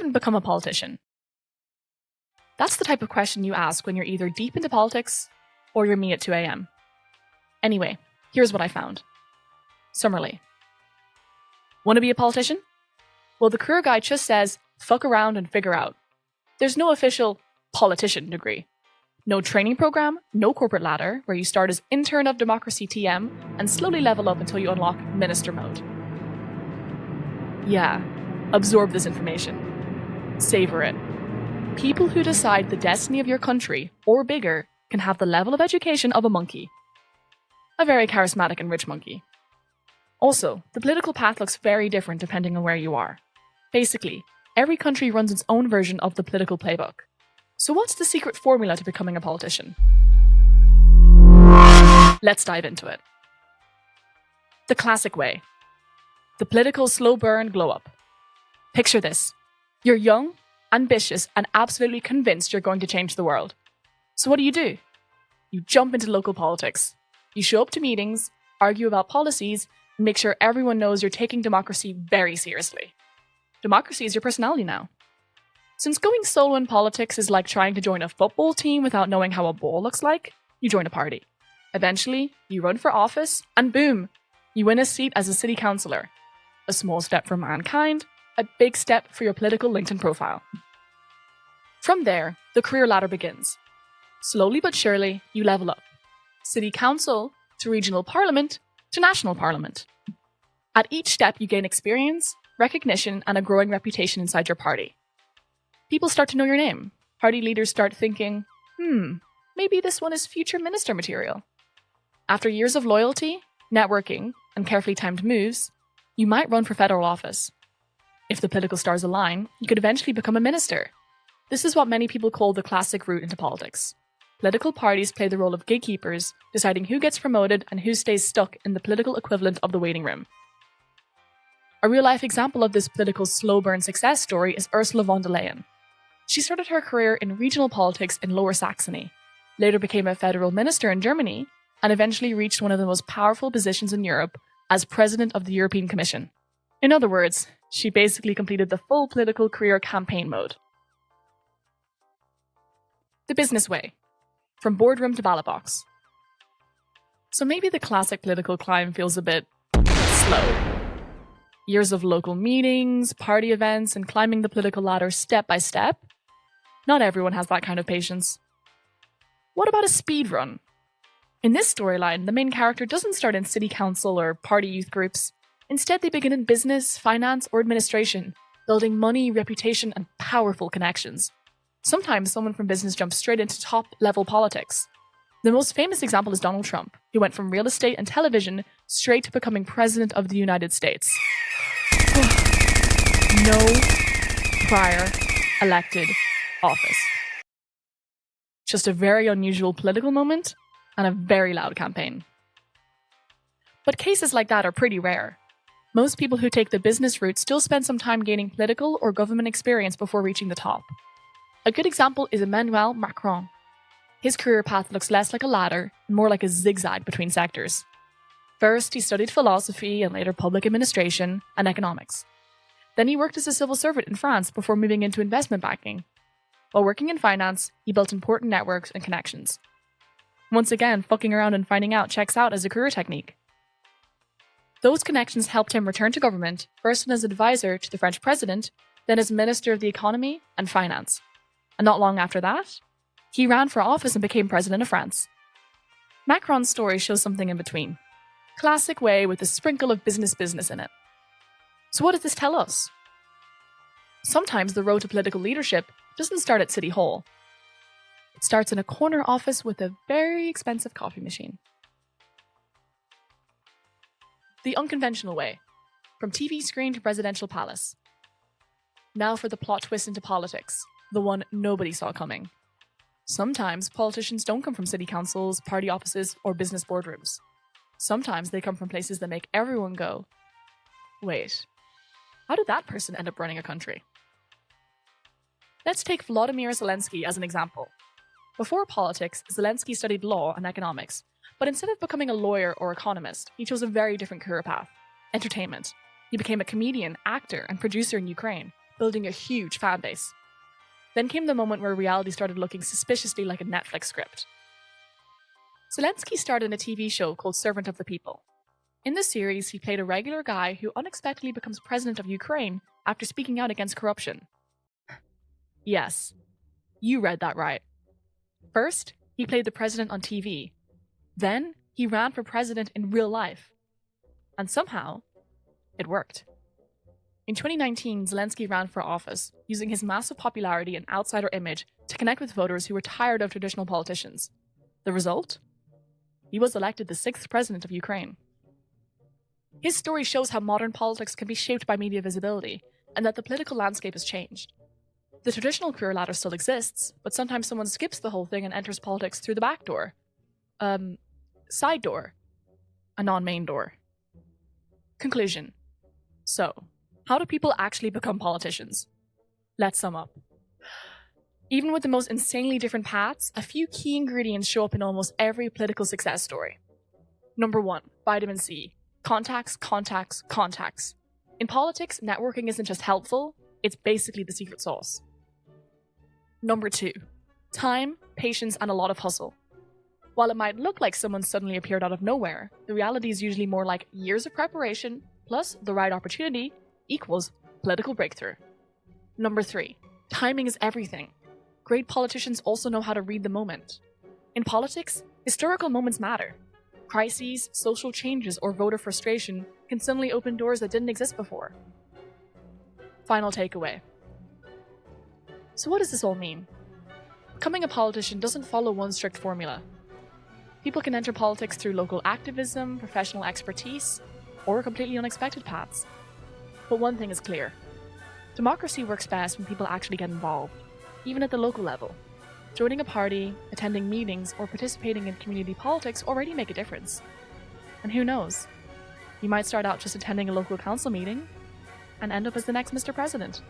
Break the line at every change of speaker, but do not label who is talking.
even become a politician? That's the type of question you ask when you're either deep into politics or you're me at 2 a.m. Anyway, here's what I found. Summarily. Want to be a politician? Well, the career guide just says, fuck around and figure out. There's no official politician degree. No training program, no corporate ladder, where you start as intern of democracy TM and slowly level up until you unlock minister mode. Yeah, absorb this information. Savor it. People who decide the destiny of your country, or bigger, can have the level of education of a monkey. A very charismatic and rich monkey. Also, the political path looks very different depending on where you are. Basically, every country runs its own version of the political playbook. So what's the secret formula to becoming a politician? Let's dive into it. The classic way. The political slow burn glow up. Picture this. You're young, ambitious, and absolutely convinced you're going to change the world. So what do? You jump into local politics. You show up to meetings, argue about policies, and make sure everyone knows you're taking democracy very seriously. Democracy is your personality now. Since going solo in politics is like trying to join a football team without knowing how a ball looks like, you join a party. Eventually, you run for office, and boom, you win a seat as a city councillor. A small step for mankind, a big step for your political LinkedIn profile. From there, the career ladder begins. Slowly but surely, you level up. City council, to regional parliament, to national parliament. At each step, you gain experience, recognition, and a growing reputation inside your party. People start to know your name. Party leaders start thinking, maybe this one is future minister material. After years of loyalty, networking, and carefully timed moves, you might run for federal office. If the political stars align, you could eventually become a minister. This is what many people call the classic route into politics. Political parties play the role of gatekeepers, deciding who gets promoted and who stays stuck in the political equivalent of the waiting room. A real-life example of this political slow burn success story is Ursula von der Leyen. She started her career in regional politics in Lower Saxony, later became a federal minister in Germany, and eventually reached one of the most powerful positions in Europe as president of the European Commission. In other words, she basically completed the full political career campaign mode. The business way. From boardroom to ballot box. So maybe the classic political climb feels a bit slow. Years of local meetings, party events, and climbing the political ladder step by step. Not everyone has that kind of patience. What about a speed run? In this storyline, the main character doesn't start in city council or party youth groups. Instead, they begin in business, finance, or administration, building money, reputation, and powerful connections. Sometimes someone from business jumps straight into top-level politics. The most famous example is Donald Trump, who went from real estate and television straight to becoming president of the United States. No prior elected office. Just a very unusual political moment and a very loud campaign. But cases like that are pretty rare. Most people who take the business route still spend some time gaining political or government experience before reaching the top. A good example is Emmanuel Macron. His career path looks less like a ladder and more like a zigzag between sectors. First, he studied philosophy and later public administration and economics. Then he worked as a civil servant in France before moving into investment banking. While working in finance, he built important networks and connections. Once again, fucking around and finding out checks out as a career technique. Those connections helped him return to government, first as advisor to the French president, then as Minister of the Economy and Finance. And not long after that, he ran for office and became president of France. Macron's story shows something in between. Classic way with a sprinkle of business in it. So what does this tell us? Sometimes the road to political leadership doesn't start at City Hall. It starts in a corner office with a very expensive coffee machine. The unconventional way. From TV screen to presidential palace. Now for the plot twist into politics. The one nobody saw coming. Sometimes politicians don't come from city councils, party offices, or business boardrooms. Sometimes they come from places that make everyone go, wait, how did that person end up running a country? Let's take Volodymyr Zelensky as an example. Before politics, Zelensky studied law and economics, but instead of becoming a lawyer or economist, he chose a very different career path: entertainment. He became a comedian, actor, and producer in Ukraine, building a huge fan base. Then came the moment where reality started looking suspiciously like a Netflix script. Zelensky starred in a TV show called Servant of the People. In the series, he played a regular guy who unexpectedly becomes president of Ukraine after speaking out against corruption. Yes, you read that right. First, he played the president on TV. Then, he ran for president in real life. And somehow, it worked. In 2019, Zelensky ran for office, using his massive popularity and outsider image to connect with voters who were tired of traditional politicians. The result? He was elected the 6th president of Ukraine. His story shows how modern politics can be shaped by media visibility, and that the political landscape has changed. The traditional career ladder still exists, but sometimes someone skips the whole thing and enters politics through the back door. Side door. A non-main door. Conclusion. So, how do people actually become politicians? Let's sum up. Even with the most insanely different paths, a few key ingredients show up in almost every political success story. Number 1, vitamin C. Contacts, contacts, contacts. In politics, networking isn't just helpful, it's basically the secret sauce. Number 2, time, patience, and a lot of hustle. While it might look like someone suddenly appeared out of nowhere, the reality is usually more like years of preparation, plus the right opportunity, equals political breakthrough. Number 3, timing is everything. Great politicians also know how to read the moment. In politics, historical moments matter. Crises, social changes, or voter frustration can suddenly open doors that didn't exist before. Final takeaway. So what does this all mean? Becoming a politician doesn't follow one strict formula. People can enter politics through local activism, professional expertise, or completely unexpected paths. But one thing is clear. Democracy works best when people actually get involved, even at the local level. Joining a party, attending meetings, or participating in community politics already make a difference. And who knows? You might start out just attending a local council meeting and end up as the next Mr. President.